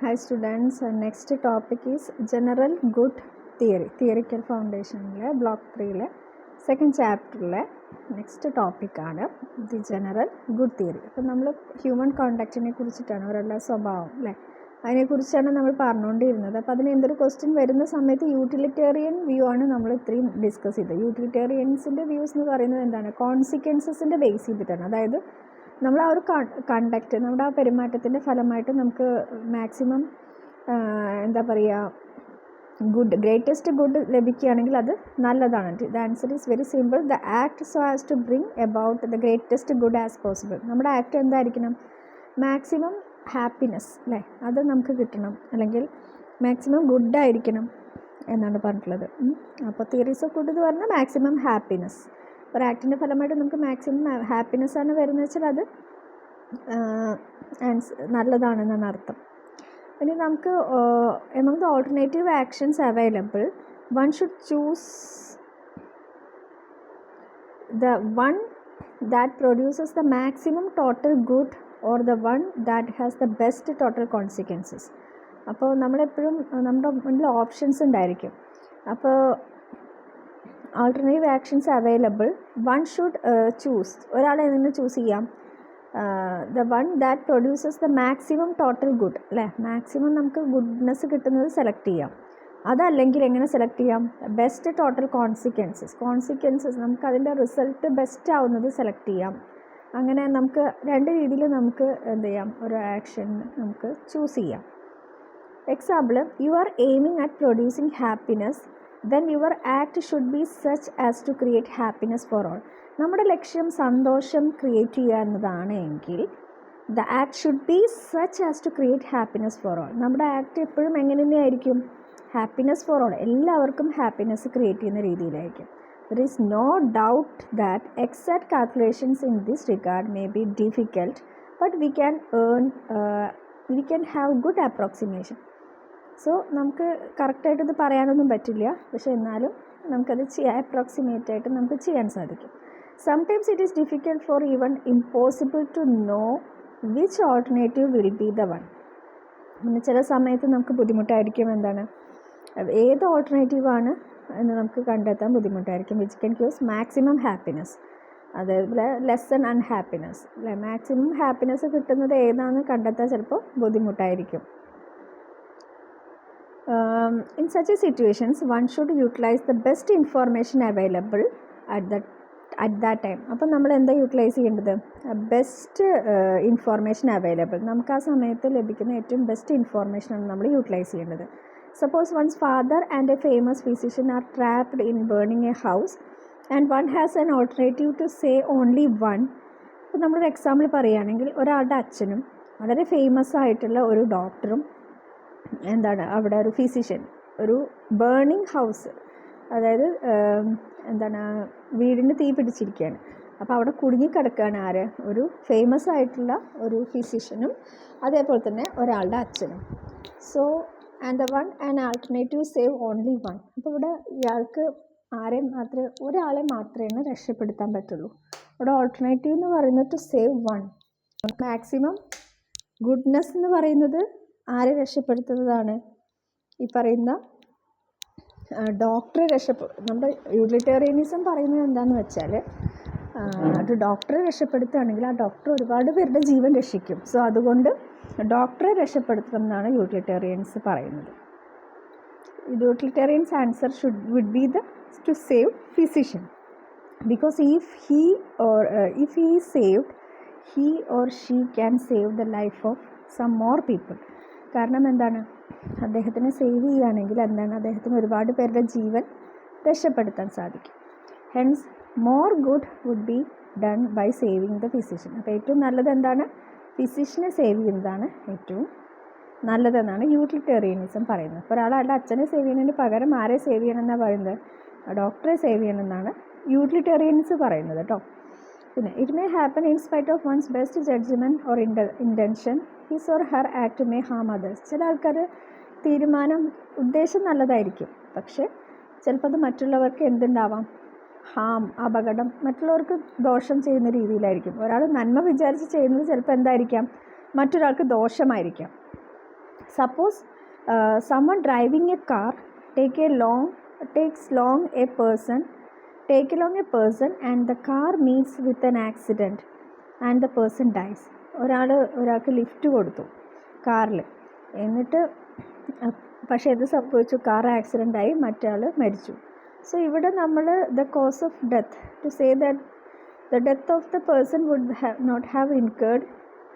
Hi students, next topic is General Good Theory, Theoretical Foundation, Block 3, second chapter, next topic ആണ് The General Good Theory. അപ്പോൾ നമ്മൾ human കോണ്ടാക്റ്റിനെ കുറിച്ചിട്ടാണ് അവരുടെ സ്വഭാവം അല്ലേ, അതിനെക്കുറിച്ചാണ് നമ്മൾ പറഞ്ഞുകൊണ്ടിരുന്നത്. അപ്പോൾ അതിന് എന്തൊരു ക്വസ്റ്റ്യൻ വരുന്ന സമയത്ത് യൂട്ടിലിറ്റേറിയൻ വ്യൂ ആണ് നമ്മൾ ഇത്രയും ഡിസ്കസ് ചെയ്തത്. യൂട്ടിലിറ്റേറിയൻസിൻ്റെ വ്യൂസ് എന്ന് പറയുന്നത് എന്താണ്, കോൺസിക്വൻസസിൻ്റെ ബേസ് ചെയ്തിട്ടാണ്. അതായത് നമ്മൾ ആ ഒരു കണ്ടക്റ്റ്, നമ്മുടെ ആ പെരുമാറ്റത്തിൻ്റെ ഫലമായിട്ട് നമുക്ക് മാക്സിമം എന്താ പറയുക, ഗ്രേറ്റസ്റ്റ് ഗുഡ് ലഭിക്കുകയാണെങ്കിൽ അത് നല്ലതാണ്. The answer is very simple. The act so as to bring about the greatest good as possible. നമ്മുടെ ആക്ട് എന്തായിരിക്കണം, മാക്സിമം ഹാപ്പിനെസ് അല്ലേ, അത് നമുക്ക് കിട്ടണം, അല്ലെങ്കിൽ മാക്സിമം ഗുഡായിരിക്കണം എന്നാണ് പറഞ്ഞിട്ടുള്ളത്. അപ്പോൾ തിയറീസ് ഓഫ് ഗുഡ് എന്ന് പറഞ്ഞാൽ മാക്സിമം ഹാപ്പിനെസ്. ഒരു ആക്ടിൻ്റെ ഫലമായിട്ട് നമുക്ക് മാക്സിമം ഹാപ്പിനെസ്സാണ് വരുന്നത് വെച്ചാൽ അത് നല്ലതാണെന്നാണ് അർത്ഥം. ഇനി നമുക്ക് among the alternative actions available, one should choose the one that produces the maximum total good or the one that has the best total consequences. അപ്പോൾ നമ്മളെപ്പോഴും നമ്മുടെ മുന്നിൽ ഓപ്ഷൻസ് ഉണ്ടായിരിക്കും. അപ്പോൾ alternative actions available, one should choose, ഒരാളെ നിന്ന് choose ചെയ്യാം. The one that produces the maximum total good അല്ലേ, മാക്സിമം നമുക്ക് ഗുഡ്നെസ് കിട്ടുന്നത് സെലക്ട് ചെയ്യാം. അതല്ലെങ്കിൽ എങ്ങനെ സെലക്ട് ചെയ്യാം, ബെസ്റ്റ് ടോട്ടൽ കോൺസിക്വൻസസ് നമുക്ക് അതിൻ്റെ റിസൾട്ട് ബെസ്റ്റ് ആവുന്നത് സെലക്ട് ചെയ്യാം. അങ്ങനെ നമുക്ക് രണ്ട് രീതിയിൽ നമുക്ക് എന്ത് ചെയ്യാം, ഒരു ആക്ഷൻ നമുക്ക് ചൂസ് ചെയ്യാം. Example, you are aiming at producing happiness, then your act should be such as to create happiness for all. നമ്മുടെ ലക്ഷ്യം സന്തോഷം ക്രിയേറ്റ് ചെയ്യുക എന്നതാണ് എങ്കിൽ the act should be such as to create happiness for all. നമ്മുടെ act എപ്പോഴും എങ്ങനെ തന്നെയായിരിക്കും, ഹാപ്പിനെസ് ഫോർ ഓൾ, എല്ലാവർക്കും ഹാപ്പിനെസ് ക്രിയേറ്റ് ചെയ്യുന്ന രീതിയിലായിരിക്കും. There is no doubt that exact calculations in this regard may be difficult, but we can have good approximation. So നമുക്ക് കറക്റ്റായിട്ട് ഇത് പറയാനൊന്നും പറ്റില്ല, പക്ഷെ എന്നാലും നമുക്കത് അപ്രോക്സിമേറ്റ് ആയിട്ട് നമുക്ക് ചെയ്യാൻ സാധിക്കും. Sometimes it is difficult for even impossible to know which alternative will be the one. പിന്നെ ചില സമയത്ത് നമുക്ക് ബുദ്ധിമുട്ടായിരിക്കും, എന്താണ് ഏത് ഓൾട്ടർനേറ്റീവാണ് എന്ന് നമുക്ക് കണ്ടെത്താൻ ബുദ്ധിമുട്ടായിരിക്കും. Which can gives maximum happiness, അതേപോലെ ലെസ്സൺ അൺഹാപ്പിനെസ് അല്ലേ. മാക്സിമം ഹാപ്പിനെസ് കിട്ടുന്നത് ഏതാണെന്ന് കണ്ടെത്താൻ ചിലപ്പോൾ ബുദ്ധിമുട്ടായിരിക്കും. In such situations, one should utilize the best information available at that time. അപ്പോൾ നമ്മൾ എന്താ യൂട്ടിലൈസ് ചെയ്യേണ്ടത്, ബെസ്റ്റ് ഇൻഫോർമേഷൻ അവൈലബിൾ, നമുക്ക് ആ സമയത്ത് ലഭിക്കുന്ന ഏറ്റവും ബെസ്റ്റ് ഇൻഫോർമേഷനാണ് നമ്മൾ യൂട്ടിലൈസ് ചെയ്യേണ്ടത്. Suppose one's father and a famous physician are trapped in burning a house and one has an alternative to say only one. അപ്പോൾ നമ്മളൊരു എക്സാമ്പിൾ പറയുകയാണെങ്കിൽ, ഒരാളുടെ അച്ഛനും വളരെ ഫേമസ് ആയിട്ടുള്ള ഒരു ഡോക്ടറും എന്താണ് അവിടെ ഒരു ഫിസിഷ്യൻ ഒരു ബേണിംഗ് ഹൗസ്, അതായത് എന്താണ് വീടിന് തീ പിടിച്ചിരിക്കുകയാണ്. അപ്പോൾ അവിടെ കുടുങ്ങിക്കിടക്കുകയാണ് ആര്, ഒരു ഫേമസ് ആയിട്ടുള്ള ഒരു ഫിസിഷ്യനും അതേപോലെ തന്നെ ഒരാളുടെ അച്ഛനും. So and the one and alternative save only one. അപ്പോൾ ഇവിടെ ഇയാൾക്ക് ഒരാളെ മാത്രമേ രക്ഷപ്പെടുത്താൻ പറ്റുള്ളൂ. ഇവിടെ ഓൾട്ടർനേറ്റീവ് എന്ന് പറയുന്നത് to save one. Maximum goodness എന്ന് പറയുന്നത് ആരെ രക്ഷപ്പെടുത്തുന്നതാണ്, ഈ പറയുന്ന ഡോക്ടറെ നമ്മുടെ യൂട്ടിലിറ്റേറിയനിസം പറയുന്നത് എന്താണെന്ന് വെച്ചാൽ, ഒരു ഡോക്ടറെ രക്ഷപ്പെടുത്തുകയാണെങ്കിൽ ആ ഡോക്ടർ ഒരുപാട് പേരുടെ ജീവൻ രക്ഷിക്കും. സോ അതുകൊണ്ട് ഡോക്ടറെ രക്ഷപ്പെടുത്തണം എന്നാണ് യൂട്ടിലിറ്റേറിയൻസ് പറയുന്നത്. Utilitarians answer would be to save physician, because if he is saved, he or she can save the life of some more people. കാരണം എന്താണ്, അദ്ദേഹത്തിനെ സേവ് ചെയ്യുകയാണെങ്കിൽ എന്താണ്, അദ്ദേഹത്തിന് ഒരുപാട് പേരുടെ ജീവൻ രക്ഷപ്പെടുത്താൻ സാധിക്കും. Hence more good would be done by saving the physician. അപ്പോൾ ഏറ്റവും നല്ലത് എന്താണ്, ഫിസിഷ്യനെ സേവ് ചെയ്യുന്നതാണ് ഏറ്റവും നല്ലതെന്നാണ് യൂട്ടിലിറ്റേറിയനിസം പറയുന്നത്. അപ്പോൾ ഒരാളുടെ അച്ഛനെ സേവ് ചെയ്യുന്നതിന് പകരം ആരെ സേവ് ചെയ്യണമെന്നാണ് പറയുന്നത്, ഡോക്ടറെ സേവ് ചെയ്യണമെന്നാണ് യൂട്ടിലിറ്റേറിയൻസ് പറയുന്നത് കേട്ടോ. പിന്നെ it may happen in spite of one's best judgement or intention, his or her act may harm others. ചില ആൾക്കാർ ഉദ്ദേശം നല്ലതായിരിക്കും, പക്ഷേ ചിലപ്പോൾ അത് മറ്റുള്ളവർക്ക് എന്തുണ്ടാവാം, അപകടം, മറ്റുള്ളവർക്ക് ദോഷം ചെയ്യുന്ന രീതിയിലായിരിക്കും. ഒരാൾ നന്മ വിചാരിച്ച് ചെയ്യുന്നത് ചിലപ്പോൾ എന്തായിരിക്കാം, മറ്റൊരാൾക്ക് ദോഷമായിരിക്കാം. Suppose someone driving a car takes along a person and the car meets with an accident and the person dies. ഒരാൾക്ക് ലിഫ്റ്റ് കൊടുത്തു കാറിൽ, എന്നിട്ട് പക്ഷേ എന്ത് സംഭവിച്ചു? കാർ ആക്സിഡൻ്റ് ആയി, മറ്റേ മരിച്ചു. സോ ഇവിടെ നമ്മൾ the cause of death to say that the death of the person would not have incurred,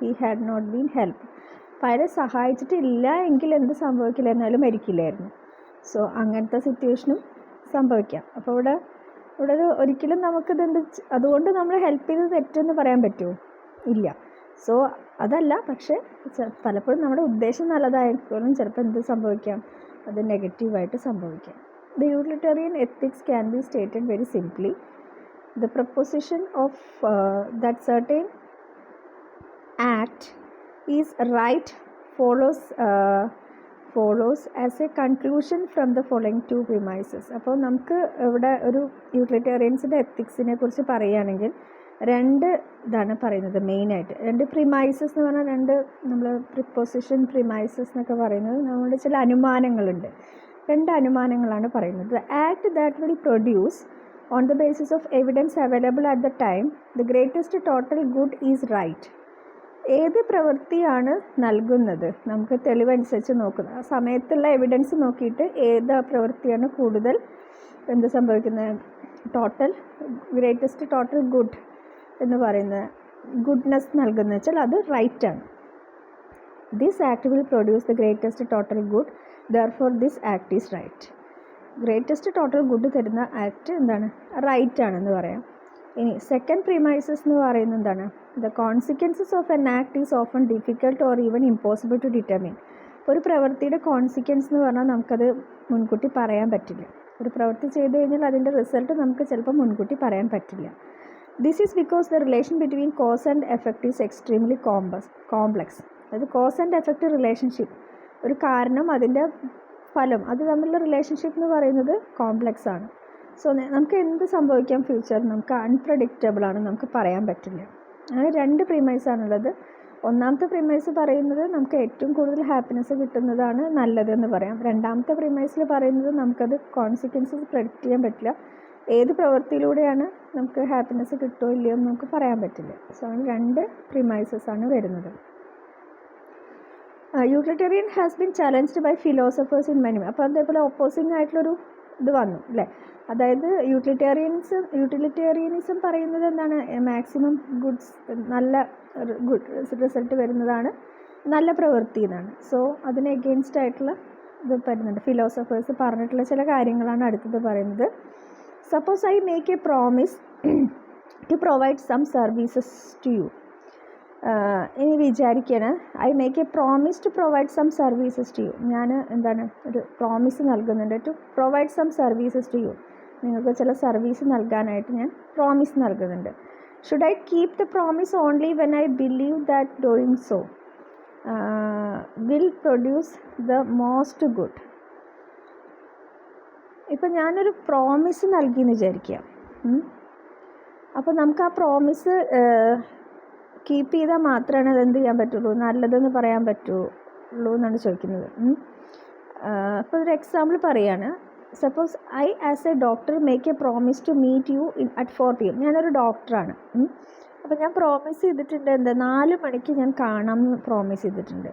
he had not been help. അപ്പോൾ അയാളെ സഹായിച്ചിട്ടില്ല എങ്കിൽ എന്ത് സംഭവിക്കില്ല, എന്നാലും മരിക്കില്ലായിരുന്നു. സോ അങ്ങനത്തെ സിറ്റുവേഷനും സംഭവിക്കാം. അപ്പോൾ ഇവിടെ ഒരിക്കലും നമുക്കിതെന്ത്, അതുകൊണ്ട് നമ്മൾ ഹെൽപ്പ് ചെയ്ത് തെറ്റെന്ന് പറയാൻ പറ്റുമോ? ഇല്ല. സോ അതല്ല, പക്ഷേ പലപ്പോഴും നമ്മുടെ ഉദ്ദേശം നല്ലതായിരിക്കും, ചിലപ്പോൾ എന്ത് സംഭവിക്കാം, അത് നെഗറ്റീവായിട്ട് സംഭവിക്കാം. The utilitarian ethics can be stated very simply. The proposition of that certain act is right follows as a conclusion from the following two premises. അപ്പോൾ നമുക്ക് ഇവിടെ ഒരു യൂട്ടിലിറ്റേറിയൻസിൻ്റെ എത്തിക്സിനെ കുറിച്ച് പറയുകയാണെങ്കിൽ രണ്ട് ഇതാണ് പറയുന്നത് മെയിനായിട്ട്. രണ്ട് പ്രിമൈസസ് എന്ന് പറഞ്ഞാൽ നമ്മൾ പ്രിപ്പോസിഷൻ പ്രിമൈസസ് എന്നൊക്കെ പറയുന്നത് നമ്മുടെ ചില അനുമാനങ്ങളുണ്ട്. രണ്ട് അനുമാനങ്ങളാണ് പറയുന്നത്. The act that will produce on the basis of evidence available at the time the greatest total good is right. ഏത് പ്രവൃത്തിയാണ് നൽകുന്നത്, നമുക്ക് തെളിവനുസരിച്ച് നോക്കുന്നത്, ആ സമയത്തുള്ള എവിഡൻസ് നോക്കിയിട്ട് ഏത് പ്രവൃത്തിയാണ് കൂടുതൽ എന്ത് സംഭവിക്കുന്നത്, ഗ്രേറ്റസ്റ്റ് ടോട്ടൽ ഗുഡ് എന്ന് പറയുന്നത്, ഗുഡ്നെസ് നൽകുന്നത് വെച്ചാൽ അത് റൈറ്റാണ്. This act will produce the greatest total good, therefore this act is right. Greatest total good തരുന്ന ആക്ട് എന്താണ്, റൈറ്റ് ആണെന്ന് പറയാം. ഇനി സെക്കൻഡ് പ്രിമൈസസ് എന്ന് പറയുന്നത് എന്താണ്, the consequences of an act is often difficult or even impossible to determine. ഒരു പ്രവൃത്തിയുടെ കോൺസിക്വൻസ് എന്ന് പറഞ്ഞാൽ നമുക്കത് മുൻകൂട്ടി പറയാൻ പറ്റില്ല. ഒരു പ്രവൃത്തി ചെയ്ത് കഴിഞ്ഞാൽ അതിൻ്റെ റിസൾട്ട് നമുക്ക് ചിലപ്പോൾ മുൻകൂട്ടി പറയാൻ പറ്റില്ല. This is because the relation between cause and effect is extremely complex. അതായത് കോസ് ആൻഡ് എഫക്റ്റ് റിലേഷൻഷിപ്പ്, ഒരു കാരണം അതിൻ്റെ ഫലം, അത് തമ്മിലുള്ള റിലേഷൻഷിപ്പ് എന്ന് പറയുന്നത് കോംപ്ലക്സ് ആണ്. സോ നമുക്ക് എന്ത് സംഭവിക്കാം ഫ്യൂച്ചർ, നമുക്ക് അൺപ്രഡിക്റ്റബിൾ ആണ്, നമുക്ക് പറയാൻ പറ്റില്ല. അങ്ങനെ രണ്ട് പ്രിമൈസാണുള്ളത്. ഒന്നാമത്തെ പ്രിമൈസ് പറയുന്നത് നമുക്ക് ഏറ്റവും കൂടുതൽ ഹാപ്പിനെസ് കിട്ടുന്നതാണ് നല്ലതെന്ന് പറയാം. രണ്ടാമത്തെ പ്രിമൈസിൽ പറയുന്നത് നമുക്കത് കോൺസിക്വൻസസ് പ്രെഡിക്റ്റ് ചെയ്യാൻ പറ്റില്ല, ഏത് പ്രവൃത്തിയിലൂടെയാണ് നമുക്ക് ഹാപ്പിനെസ് കിട്ടുമോ ഇല്ലയോ എന്ന് നമുക്ക് പറയാൻ പറ്റില്ല. സോ രണ്ട് പ്രിമൈസസ് ആണ് വരുന്നത്. Utilitarian has been challenged by philosophers in many. അപ്പോൾ അതേപോലെ ഓപ്പോസിങ് ആയിട്ടുള്ളൊരു ഇത് വന്നു അല്ലേ. അതായത് യൂട്ടിലിറ്റേറിയനിസം പറയുന്നത് എന്താണ്, മാക്സിമം ഗുഡ്സ്, നല്ല റിസൾട്ട് വരുന്നതാണ് നല്ല പ്രവൃത്തി എന്നാണ്. സോ അതിന് എഗെയിൻസ്റ്റ് ആയിട്ടുള്ള ഇത് വരുന്നുണ്ട്. ഫിലോസഫേഴ്സ് പറഞ്ഞിട്ടുള്ള ചില കാര്യങ്ങളാണ് അടുത്തത് പറയുന്നത്. Suppose I make a promise to provide some services to you. ഇനി വിചാരിക്കുകയാണ്, I make a promise to provide some services to you. ഞാൻ എന്താണ് ഒരു പ്രോമിസ് നൽകുന്നുണ്ട്, to provide some services to you, നിങ്ങൾക്ക് ചില സർവീസ് നൽകാനായിട്ട് ഞാൻ പ്രോമിസ് നൽകുന്നുണ്ട്. Should I keep the promise only when I believe that doing so will produce the most good. ഇപ്പം ഞാനൊരു പ്രോമിസ് നൽകിയെന്ന് വിചാരിക്കുക. അപ്പോൾ നമുക്ക് ആ പ്രോമിസ് കീപ്പ് ചെയ്താൽ മാത്രമാണ് അതെന്ത് ചെയ്യാൻ പറ്റുള്ളൂ, നല്ലതെന്ന് പറയാൻ പറ്റുള്ളൂ എന്നാണ് ചോദിക്കുന്നത്. അപ്പോൾ ഒരു എക്സാമ്പിൾ പറയുകയാണ്. Suppose I as a doctor make a promise to meet you at 4 PM. ഞാനൊരു ഡോക്ടറാണ്. അപ്പോൾ ഞാൻ പ്രോമിസ് ചെയ്തിട്ടുണ്ട്, 4 മണിക്ക് ഞാൻ കാണാം എന്ന് പ്രോമിസ് ചെയ്തിട്ടുണ്ട്.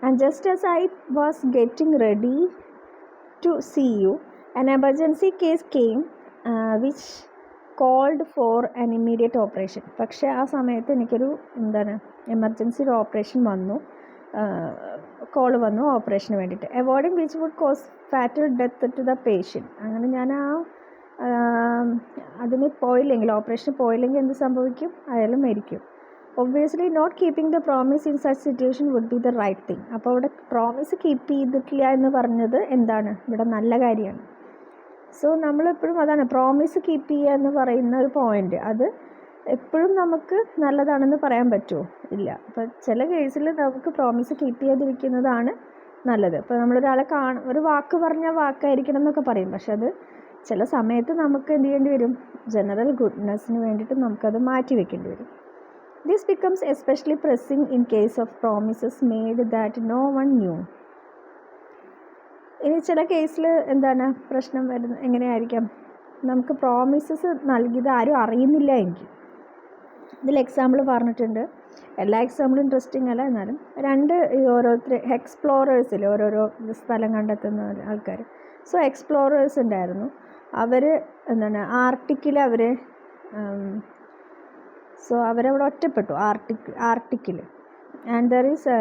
And just as I was getting ready to see you an emergency case came which called for an immediate operation. പക്ഷേ ആ സമയത്ത് എനിക്കൊരു എമർജൻസി ഒരു ഓപ്പറേഷൻ വന്നു, കോൾ വന്നു ഓപ്പറേഷന് വേണ്ടിയിട്ട്. Avoiding which would cause fatal death to the patient. അങ്ങനെ ഞാൻ അതിന് പോയില്ലെങ്കിൽ, ഓപ്പറേഷന് പോയില്ലെങ്കിൽ എന്ത് സംഭവിക്കും, അയാൾ മരിക്കും. Obviously not keeping the promise in such situation would be the right thing. അപ്പോൾ ഇവിടെ പ്രോമിസ് കീപ്പ് ചെയ്തിട്ടില്ല എന്ന് പറഞ്ഞത് എന്താണ്, ഇവിടെ നല്ല കാര്യമാണ്. സോ നമ്മളെപ്പോഴും അതാണ് പ്രോമിസ് കീപ്പ് ചെയ്യുക എന്ന് പറയുന്ന ഒരു പോയിൻ്റ്, അത് എപ്പോഴും നമുക്ക് നല്ലതാണെന്ന് പറയാൻ പറ്റുമോ, ഇല്ല. അപ്പോൾ ചില കേസിൽ നമുക്ക് പ്രോമിസ് കീപ്പ് ചെയ്യാതിരിക്കുന്നതാണ് നല്ലത്. ഇപ്പോൾ നമ്മളൊരാളെ ഒരു വാക്ക് പറഞ്ഞാൽ വാക്കായിരിക്കണം എന്നൊക്കെ പറയും, പക്ഷെ അത് ചില സമയത്ത് നമുക്ക് എന്ത് ചെയ്യേണ്ടി വരും, ജനറൽ ഗുഡ്നെസ്സിന് വേണ്ടിയിട്ട് നമുക്കത് മാറ്റി വെക്കേണ്ടി വരും. This becomes especially pressing in case of promises made that no one knew. ഇനി ചില കേസിൽ എന്താണ് പ്രശ്നം വരുന്നത് എങ്ങനെയായിരിക്കാം, നമുക്ക് പ്രോമിസസ് നൽകിയത് ആരും അറിയുന്നില്ല എങ്കിൽ. ഇതിൽ എക്സാമ്പിൾ പറഞ്ഞിട്ടുണ്ട്, എല്ലാ എക്സാമ്പിളും ഇൻട്രസ്റ്റിംഗ് അല്ല, എന്നാലും ഓരോരുത്തർ എക്സ്പ്ലോറേഴ്സിൽ ഓരോരോ സ്ഥലം കണ്ടെത്തുന്ന ആൾക്കാർ. സോ എക്സ്പ്ലോറേഴ്സ് ഉണ്ടായിരുന്നു, അവർ എന്താണ് ആർട്ടിക്കിൽ അവരവിടെ ഒറ്റപ്പെട്ടു ആർട്ടിക്കിൽ. And there is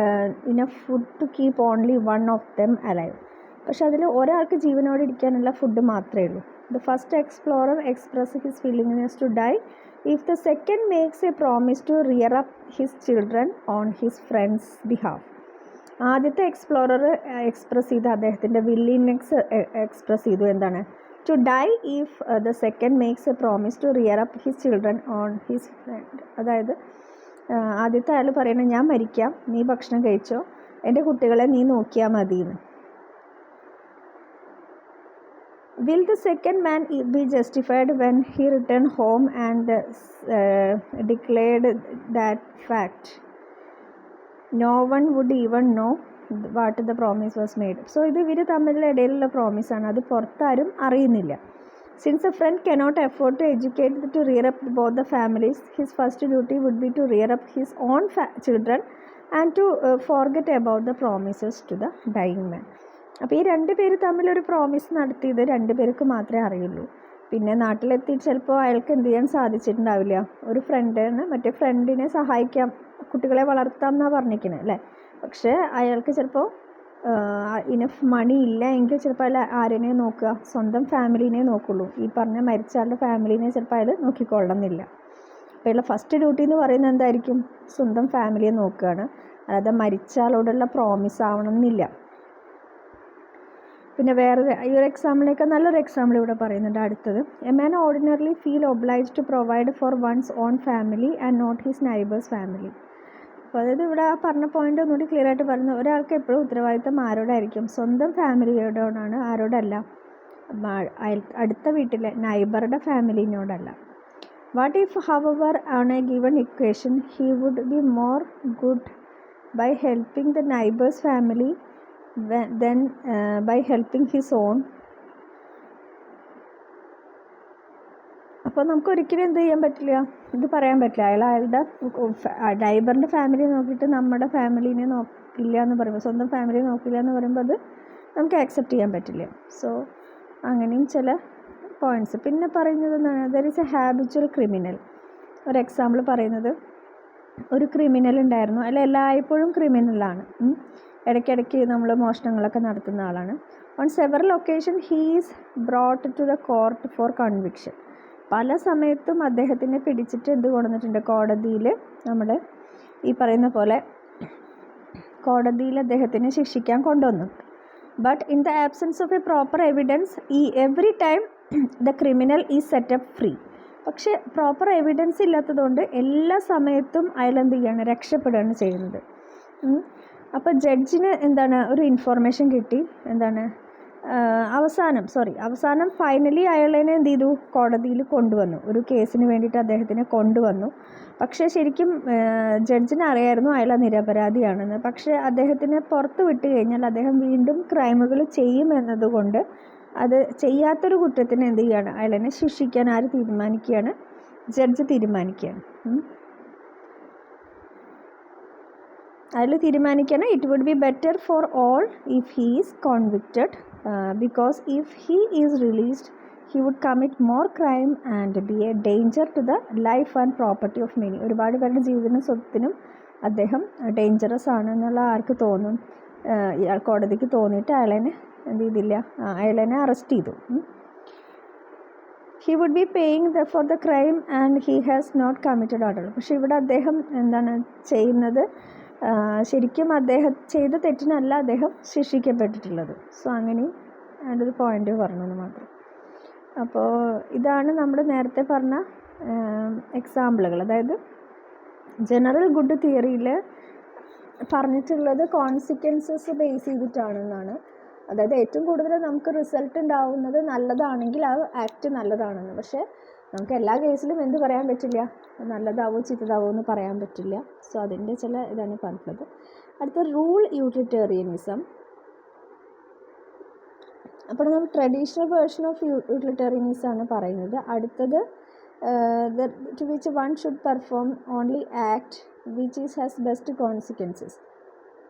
enough food to keep only one of them alive. പക്ഷെ അതിൽ ഒരാൾക്ക് ജീവനോടെ ഇരിക്കാനുള്ള ഫുഡ് മാത്രമേ ഉള്ളൂ. The first explorer express his willingness to die if the second makes a promise to rear up his children on his friend's behalf. ആദ്യത്തെ explorer express ചെയ്ത് അദ്ദേഹത്തിൻ്റെ വില്ലിംഗ്നെസ് എക്സ്പ്രസ് ചെയ്തു, എന്താണ്, to die if the second makes a promise to rear up his children on his friend. അതായത് ആദ്യത്തെ ആൾ പറയണത് ഞാൻ മരിക്കാം, നീ ഭക്ഷണം കഴിച്ചോ, എൻ്റെ കുട്ടികളെ നീ നോക്കിയാൽ മതിയെന്ന്. Will the second man be justified when he returned home and declared that fact? No one would even know what the promise was made. So ഇത് ഇവർ തമ്മിലുള്ള ഇടയിലുള്ള പ്രോമിസാണ്, അത് പുറത്താരും അറിയുന്നില്ല. Since a friend cannot afford to educate to rear up both the families, his first duty would be to rear up his own children and to forget about the promises to the dying man. അപ്പോൾ ഈ 2 പേര് തമ്മിലൊരു promise നടത്തിയത് 2 പേർക്ക് മാത്രമേ അറിയുള്ളൂ. പിന്നെ നാട്ടിലെത്തി ചിലപ്പോൾ അയാൾക്ക് എന്ത് ചെയ്യാൻ സാധിച്ചിട്ടുണ്ടാവില്ല. ഒരു ഫ്രണ്ടിന് മറ്റേ ഫ്രണ്ടിനെ സഹായിക്കാം, കുട്ടികളെ വളർത്താം എന്നാണ് പറഞ്ഞിരിക്കുന്നത് അല്ലേ. പക്ഷേ അയാൾക്ക് ചിലപ്പോൾ ഇനഫ് മണി ഇല്ല എങ്കിൽ ചിലപ്പോൾ അയാൾ ആരെന്നെ നോക്കുക, സ്വന്തം ഫാമിലീനെ നോക്കുള്ളൂ. ഈ പറഞ്ഞ മരിച്ച ആളുടെ ഫാമിലീനെ ചിലപ്പോൾ അയാൾ നോക്കിക്കൊള്ളണമെന്നില്ല. അപ്പോൾ അയാളുടെ ഫസ്റ്റ് ഡ്യൂട്ടി എന്ന് പറയുന്നത് എന്തായിരിക്കും, സ്വന്തം ഫാമിലിയെ നോക്കുകയാണ്, അതായത് മരിച്ച ആളോടുള്ള പ്രോമിസ് ആവണമെന്നില്ല. പിന്നെ വേറൊരു ഈ ഒരു എക്സാമ്പിളിനൊക്കെ നല്ലൊരു എക്സാമ്പിൾ ഇവിടെ പറയുന്നുണ്ട് അടുത്തത്. A man ordinarily feel oblige to provide for one's own family and not his neighbours family. അപ്പോൾ അതായത് ഇവിടെ ആ പറഞ്ഞ പോയിന്റ് ഒന്നുകൂടി ക്ലിയർ ആയിട്ട് പറയുന്നത്, ഒരാൾക്ക് എപ്പോഴും ഉത്തരവാദിത്തം ആരോടായിരിക്കും, സ്വന്തം ഫാമിലിയോടാണ്, ആരോടല്ല, അടുത്ത വീട്ടിലെ നൈബറുടെ ഫാമിലിനോടല്ല. What if however on a given equation he would be more good by helping the neighbour's family then by helping his own. അപ്പോൾ നമുക്ക് ഒരിക്കലും എന്ത് ചെയ്യാൻ പറ്റില്ല, ഇത് പറയാൻ പറ്റില്ല. അയാളുടെ നൈബറിൻ്റെ ഫാമിലി നോക്കിയിട്ട് നമ്മുടെ ഫാമിലിനെ നോക്കില്ല എന്ന് പറയുമ്പോൾ, സ്വന്തം ഫാമിലിയെ നോക്കില്ല എന്ന് പറയുമ്പോൾ അത് നമുക്ക് ആക്സെപ്റ്റ് ചെയ്യാൻ പറ്റില്ല. സോ അങ്ങനെയും ചില പോയിൻറ്റ്സ്. പിന്നെ പറയുന്നത് എന്താണ്, there is A habitual criminal. ഒരു എക്സാമ്പിൾ പറയുന്നത്, ഒരു ക്രിമിനൽ ഉണ്ടായിരുന്നു, അല്ല എല്ലായ്പ്പോഴും ക്രിമിനലാണ്, ഇടയ്ക്കിടയ്ക്ക് നമ്മൾ മോഷണങ്ങളൊക്കെ നടത്തുന്ന ആളാണ്. On several occasion he is brought to the court for conviction. പല സമയത്തും അദ്ദേഹത്തിനെ പിടിച്ചിട്ട് എന്ത് കൊണ്ടുവന്നിട്ടുണ്ട്, കോടതിയിൽ, നമ്മുടെ ഈ പറയുന്ന പോലെ കോടതിയിൽ അദ്ദേഹത്തിനെ ശിക്ഷിക്കാൻ കൊണ്ടുവന്നിട്ടുണ്ട്. But in the absence of A proper evidence every time the criminal is setup free. പക്ഷേ പ്രോപ്പർ എവിഡൻസ് ഇല്ലാത്തതുകൊണ്ട് എല്ലാ സമയത്തും അയാൾ എന്ത് ചെയ്യാണ്, രക്ഷപ്പെടുകയാണ് ചെയ്യുന്നത്. അപ്പോൾ ജഡ്ജിന് എന്താണ് ഒരു ഇൻഫോർമേഷൻ കിട്ടി, എന്താണ് അവസാനം ഫൈനലി അയാളെ എന്ത് ചെയ്തു, കോടതിയിൽ കൊണ്ടുവന്നു, ഒരു കേസിന് വേണ്ടിയിട്ട് അദ്ദേഹത്തിനെ കൊണ്ടുവന്നു. പക്ഷേ ശരിക്കും ജഡ്ജിന് അറിയായിരുന്നു അയാൾ നിരപരാധിയാണെന്ന്. പക്ഷേ അദ്ദേഹത്തിനെ പുറത്ത് വിട്ട് കഴിഞ്ഞാൽ അദ്ദേഹം വീണ്ടും ക്രൈമുകൾ ചെയ്യുമെന്നതുകൊണ്ട് അത് ചെയ്യാത്തൊരു കുറ്റത്തിന് എന്ത് ചെയ്യുകയാണ്, അയാളെ ശിക്ഷിക്കാൻ ആര് തീരുമാനിക്കുകയാണ്, ജഡ്ജ് തീരുമാനിക്കുകയാണ്. അതിൽ തീരുമാനിക്കണം, it would be better for all if he is convicted because if he is released he would commit more crime and be a danger to the life and property of many. ഒരുപാട് പേരുടെ ജീവനും സ്വത്തിനും അദ്ദേഹം dangerous ആണെന്നുള്ള ആർക്ക് തോന്നും, കോടതിക്ക് തോന്നിയിട്ട് അയാളെ എന്ത് ചെയ്തില്ല, അയാളെ അറസ്റ്റ് ചെയ്തു. He would be paying for the crime and he has not committed at all. പക്ഷേ ഇവിടെ അദ്ദേഹം എന്താണ് ചെയ്യുന്നത്, ശരിക്കും അദ്ദേഹം ചെയ്ത തെറ്റിനല്ല അദ്ദേഹം ശിക്ഷിക്കപ്പെട്ടിട്ടുള്ളത്. സോ അങ്ങനെ അതിൻ്റെ ഒരു പോയിൻ്റ് പറഞ്ഞെന്ന് മാത്രം. അപ്പോൾ ഇതാണ് നമ്മൾ നേരത്തെ പറഞ്ഞ എക്സാമ്പിളുകൾ. അതായത് ജനറൽ ഗുഡ് തിയറിയിൽ പറഞ്ഞിട്ടുള്ളത് കോൺസിക്വൻസസ് ബേസ് ചെയ്തിട്ടാണെന്നാണ്. അതായത് ഏറ്റവും കൂടുതൽ നമുക്ക് റിസൾട്ട് ഉണ്ടാവുന്നത് നല്ലതാണെങ്കിൽ ആ ആക്ട് നല്ലതാണെന്ന്. പക്ഷേ നമുക്ക് എല്ലാ കേസിലും എന്ത് പറയാൻ പറ്റില്ല, നല്ലതാവോ ചീത്തതാവോ എന്ന് പറയാൻ പറ്റില്ല. സോ അതിൻ്റെ ചില ഇതാണ് പറഞ്ഞിട്ടുള്ളത്. അടുത്ത റൂൾ യൂട്ടിലിറ്റേറിയനിസം. അപ്പോൾ നമ്മൾ ട്രഡീഷണൽ വേർഷൻ ഓഫ് യൂട്ടിലിറ്റേറിയനിസം ആണ് പറയുന്നത്. അടുത്തത് to which one should perform only act which is has best consequences.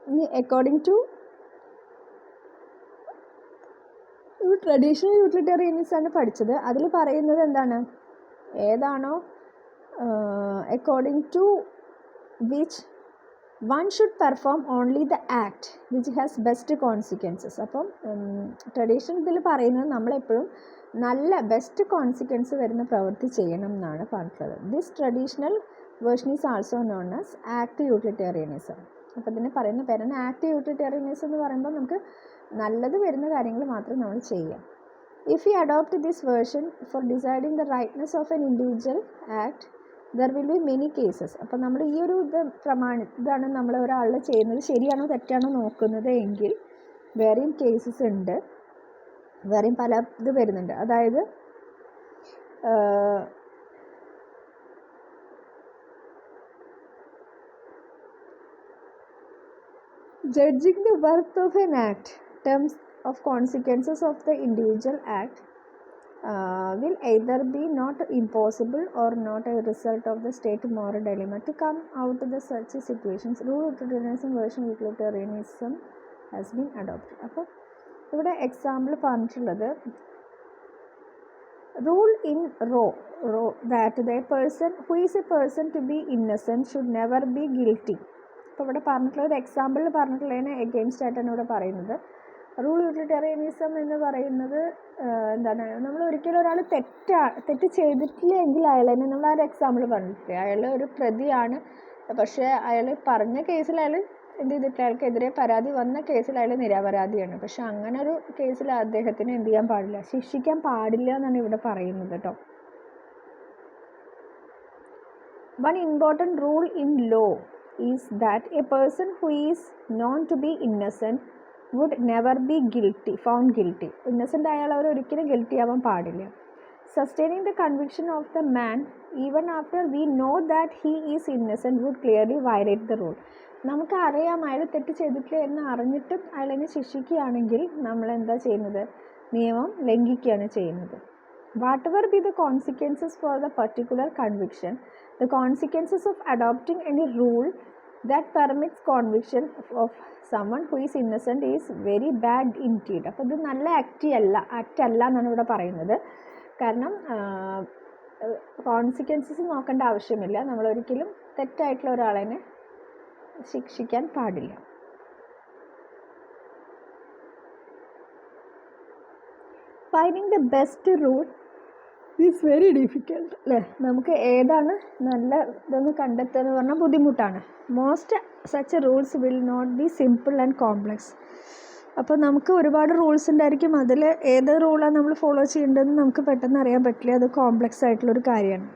ഇനി അക്കോർഡിംഗ് ടു ട്രഡീഷണൽ യൂട്ടിലിറ്റേറിയനിസം ആണ് പഠിച്ചത്. അതിൽ പറയുന്നത് എന്താണ്, ഏതാണോ according to which one should perform only the act which has best consequences. അപ്പം ട്രഡീഷണൽ ഇതിൽ പറയുന്നത് നമ്മളെപ്പോഴും നല്ല ബെസ്റ്റ് കോൺസിക്വൻസ് വരുന്ന പ്രവൃത്തി ചെയ്യണം എന്നാണ് പറഞ്ഞിട്ടുള്ളത്. This traditional version is also known as act utilitarianism. അപ്പോൾ ഇതിനെ പറയുന്ന പേരാണ് ആക്ട് യൂട്ടിലിറ്റേറിയനിസം എന്ന് പറയുമ്പോൾ നമുക്ക് നല്ലത് വരുന്ന കാര്യങ്ങൾ മാത്രം നമ്മൾ ചെയ്യാം. If you adopt this version for deciding the rightness of an individual act there will be many cases. അപ്പോൾ നമ്മൾ ഈ ഒരു ഇതാണ് നമ്മൾ ഒരാൾ ചെയ്യുന്നത് ശരിയാണോ തെറ്റാണോ നോക്കുന്നത് എങ്കിൽ വേറെയും കേസസ് ഉണ്ട്, വേറെയും പല ഇത് വരുന്നുണ്ട്. അതായത് judging the worth of an act terms of consequences of the individual act will either be not impossible or not a result of the state moral dilemma to come out of the such situations. Rule utilitarianism version utilitarianism has been adopted. അപ്പോൾ ഇവിടെ example പറഞ്ഞിട്ടുള്ളത് rule in row that the person who is a person to be innocent should never be guilty. അപ്പോൾ ഇവിടെ പറഞ്ഞിട്ടുള്ള ഒരു എക്സാമ്പിളിൽ പറഞ്ഞിട്ടുള്ളതിന് against ആയിട്ടാണ് ഇവിടെ പറയുന്നത്. റൂൾ യൂട്ടിലിറ്റേറിയനിസം എന്ന് പറയുന്നത് എന്താണ്, നമ്മൾ ഒരിക്കലും ഒരാൾ തെറ്റ് ചെയ്തിട്ടില്ല എങ്കിൽ അയാളെ നമ്മൾ ആ ഒരു എക്സാമ്പിൾ പറഞ്ഞിട്ടില്ല, അയാൾ ഒരു പ്രതിയാണ്, പക്ഷേ അയാൾ പറഞ്ഞ കേസിൽ അയാൾ എന്ത് ചെയ്തിട്ട് അയാൾക്കെതിരെ പരാതി വന്ന കേസിൽ അയാൾ നിരപരാധിയാണ്. പക്ഷെ അങ്ങനെ ഒരു കേസിൽ അദ്ദേഹത്തിന് എന്ത് ചെയ്യാൻ പാടില്ല, ശിക്ഷിക്കാൻ പാടില്ല എന്നാണ് ഇവിടെ പറയുന്നത് കേട്ടോ. One important rule in law is that a person who is known to be innocent would never be found guilty. Innocent ആയാൽ ഒരിക്കലും ഗിൽറ്റി ആവാൻ പാടില്ല. Sustaining the conviction of the man even after we know that he is innocent would clearly violate the rule. നമുക്ക് അറിയാം അയാൾ തെറ്റ് ചെയ്തിട്ടില്ല എന്ന് അറിഞ്ഞിട്ടും അയാളെ ശിക്ഷിക്കുകയാണെങ്കിൽ നമ്മൾ എന്താ ചെയ്യുന്നത്, നിയമം ലംഘിക്കുകയാണ് ചെയ്യുന്നത്. Whatever be the consequences for the particular conviction, the consequences of adopting any rule that permits conviction of someone who is innocent is very bad indeed. അപ്പോൾ ഇത് നല്ല ആക്ട് അല്ല എന്നാണ് ഇവിടെ പറയുന്നത്. കാരണം കോൺസിക്വൻസസ് നോക്കേണ്ട ആവശ്യമില്ല, നമ്മളൊരിക്കലും തെറ്റായിട്ടുള്ള ഒരാളെ ശിക്ഷിക്കാൻ പാടില്ല. Finding the best rule is very difficult അല്ലേ. നമുക്ക് ഏതാണ് നല്ല ഇതെന്ന് കണ്ടെത്തുക എന്ന് പറഞ്ഞാൽ ബുദ്ധിമുട്ടാണ്. Most such rules will not be simple and complex. അപ്പോൾ നമുക്ക് ഒരുപാട് റൂൾസ് ഉണ്ടായിരിക്കും, അതിൽ ഏത് റൂളാണ് നമ്മൾ ഫോളോ ചെയ്യേണ്ടതെന്ന് നമുക്ക് പെട്ടെന്ന് അറിയാൻ പറ്റില്ല, അത് കോംപ്ലക്സ് ആയിട്ടുള്ളൊരു കാര്യമാണ്.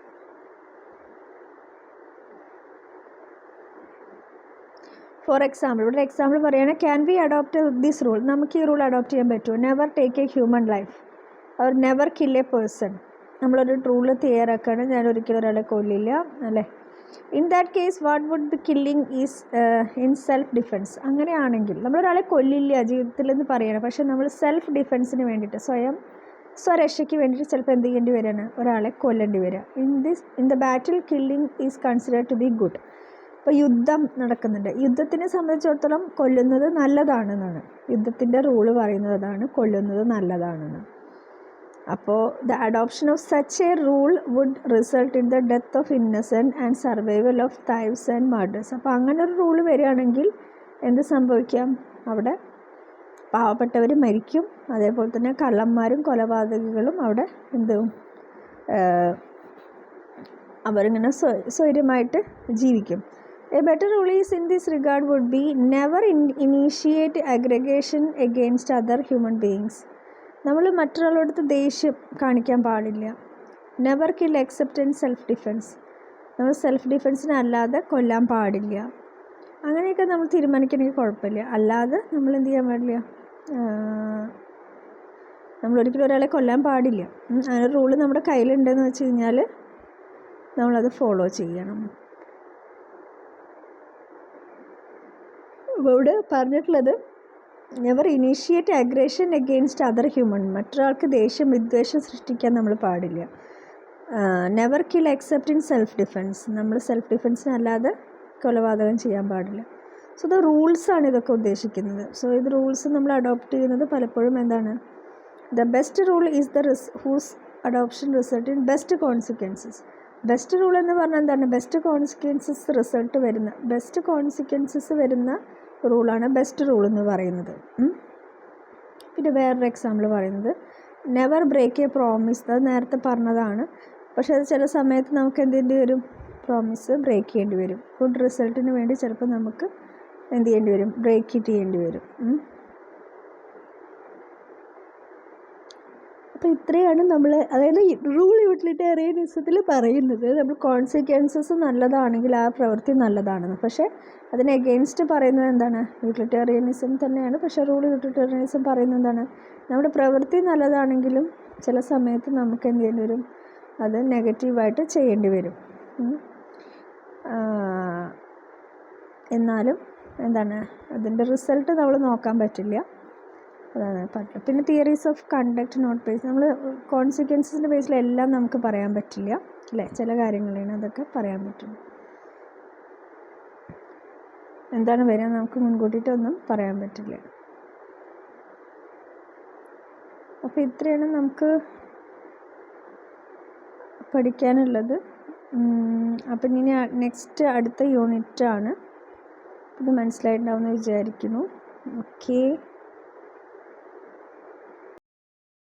ഫോർ എക്സാമ്പിൾ ഇവിടെ എക്സാമ്പിൾ പറയുകയാണെങ്കിൽ can we adopt this rule, നമുക്ക് ഈ റൂൾ അഡോപ്റ്റ് ചെയ്യാൻ പറ്റുമോ. Never take a human life or never kill a person. നമ്മളൊരു റൂള് തയ്യാറാക്കുകയാണ്, ഞാൻ ഒരിക്കലും ഒരാളെ കൊല്ലില്ല അല്ലേ. In that case what would be killing is in self defence. അങ്ങനെയാണെങ്കിൽ നമ്മളൊരാളെ കൊല്ലില്ല ജീവിതത്തിൽ എന്ന് പറയണം, പക്ഷേ നമ്മൾ സെൽഫ് ഡിഫെൻസിന് വേണ്ടിയിട്ട് സ്വരക്ഷയ്ക്ക് വേണ്ടിയിട്ട് ചിലപ്പോൾ എന്ത് ചെയ്യേണ്ടി വരികയാണ്, ഒരാളെ കൊല്ലേണ്ടി വരിക. In the battle killing is considered to be good. ഇപ്പോൾ യുദ്ധം നടക്കുന്നുണ്ട്, യുദ്ധത്തിനെ സംബന്ധിച്ചിടത്തോളം കൊല്ലുന്നത് നല്ലതാണെന്നാണ് യുദ്ധത്തിൻ്റെ റൂള് പറയുന്നത്, അതാണ് കൊല്ലുന്നത് നല്ലതാണെന്ന്. അപ്പോൾ the adoption of such a rule would result in the death of innocent and survival of thieves and murders. അപ്പോൾ അങ്ങനെ ഒരു റൂള് വരികയാണെങ്കിൽ എന്ത് സംഭവിക്കാം, അവിടെ പാവപ്പെട്ടവർ മരിക്കും, അതേപോലെ തന്നെ കള്ളന്മാരും കൊലപാതകികളും അവിടെ അവരിങ്ങനെ സ്വൈര്യമായിട്ട് ജീവിക്കും. A better rule is in this regard would be never initiate aggregation against other human beings. നമ്മൾ മറ്റൊരാളോടത്ത് ദേഷ്യം കാണിക്കാൻ പാടില്ല. Never kill except in self defence, നമ്മൾ സെൽഫ് ഡിഫെൻസിന് അല്ലാതെ കൊല്ലാൻ പാടില്ല. അങ്ങനെയൊക്കെ നമ്മൾ തീരുമാനിക്കണമെങ്കിൽ കുഴപ്പമില്ല, അല്ലാതെ നമ്മൾ എന്ത് ചെയ്യാൻ പാടില്ല, നമ്മളൊരിക്കലും ഒരാളെ കൊല്ലാൻ പാടില്ല. അങ്ങനെ റൂള് നമ്മുടെ കയ്യിലുണ്ടെന്ന് വെച്ച് കഴിഞ്ഞാൽ നമ്മളത് ഫോളോ ചെയ്യണം. അപ്പോൾ ഇവിടെ പറഞ്ഞിട്ടുള്ളത് never initiate aggression against other human. മറ്റൊരാൾക്ക് ദേഷ്യം വിദ്വേഷം സൃഷ്ടിക്കാൻ നമ്മൾ പാടില്ല. Never kill except in self defence. നമ്മൾ സെൽഫ് ഡിഫെൻസിനല്ലാതെ കൊലപാതകം ചെയ്യാൻ പാടില്ല. സോ ഇത് റൂൾസാണ് ഇതൊക്കെ ഉദ്ദേശിക്കുന്നത്. സോ ഇത് റൂൾസ് നമ്മൾ അഡോപ്റ്റ് ചെയ്യുന്നത് പലപ്പോഴും എന്താണ്, the best rule is the whose adoption result in best consequences. Best rule എന്ന് പറഞ്ഞാൽ എന്താണ്, ബെസ്റ്റ് കോൺസിക്വൻസസ് വരുന്ന റൂളാണ് ബെസ്റ്റ് റൂൾ എന്ന് പറയുന്നത്. പിന്നെ വേറൊരു എക്സാമ്പിൾ പറയുന്നത് നെവർ ബ്രേക്ക് എ പ്രോമിസ്. അത് നേരത്തെ പറഞ്ഞതാണ്, പക്ഷേ അത് ചില സമയത്ത് നമുക്ക് എന്ത് ചെയ്യേണ്ടി വരും, പ്രോമിസ് ബ്രേക്ക് ചെയ്യേണ്ടി വരും. ഗുഡ് റിസൾട്ടിന് വേണ്ടി ചിലപ്പോൾ നമുക്ക് എന്ത് ചെയ്യേണ്ടി വരും, ബ്രേക്ക് ഇറ്റ് ചെയ്യേണ്ടി വരും. അപ്പോൾ ഇത്രയാണ് നമ്മൾ, അതായത് റൂൾ യൂട്ടിലിറ്റേറിയനിസത്തിൽ പറയുന്നത്. നമ്മൾ കോൺസിക്വൻസസ് നല്ലതാണെങ്കിൽ ആ പ്രവൃത്തി നല്ലതാണെന്ന്. പക്ഷേ അതിന് എഗെയിൻസ്റ്റ് പറയുന്നത് എന്താണ്, യൂട്ടിലിറ്റേറിയനിസം തന്നെയാണ്. പക്ഷേ റൂൾ യൂട്ടിലിറ്റേറിയനിസം പറയുന്നത് എന്താണ്, നമ്മുടെ പ്രവൃത്തി നല്ലതാണെങ്കിലും ചില സമയത്ത് നമുക്ക് എന്ത് ചെയ്യേണ്ടി വരും, അത് നെഗറ്റീവായിട്ട് ചെയ്യേണ്ടി വരും. എന്നാലും എന്താണ്, അതിൻ്റെ റിസൾട്ട് നമ്മൾ നോക്കാൻ പറ്റില്ല, അതാണ് പറ്റില്ല. പിന്നെ theories of conduct not base. നമ്മൾ കോൺസിക്വൻസിൻ്റെ ബേസിലെല്ലാം നമുക്ക് പറയാൻ പറ്റില്ല അല്ലേ, ചില കാര്യങ്ങളാണ് അതൊക്കെ പറയാൻ പറ്റും. എന്താണ് വരിക നമുക്ക് മുൻകൂട്ടിയിട്ടൊന്നും പറയാൻ പറ്റില്ല. അപ്പോൾ ഇത്രയാണ് നമുക്ക് പഠിക്കാനുള്ളത്. അപ്പം ഇനി നെക്സ്റ്റ് അടുത്ത യൂണിറ്റാണ്. ഇത് മനസ്സിലായിട്ടുണ്ടാവുമെന്ന് വിചാരിക്കുന്നു. ഓക്കേ.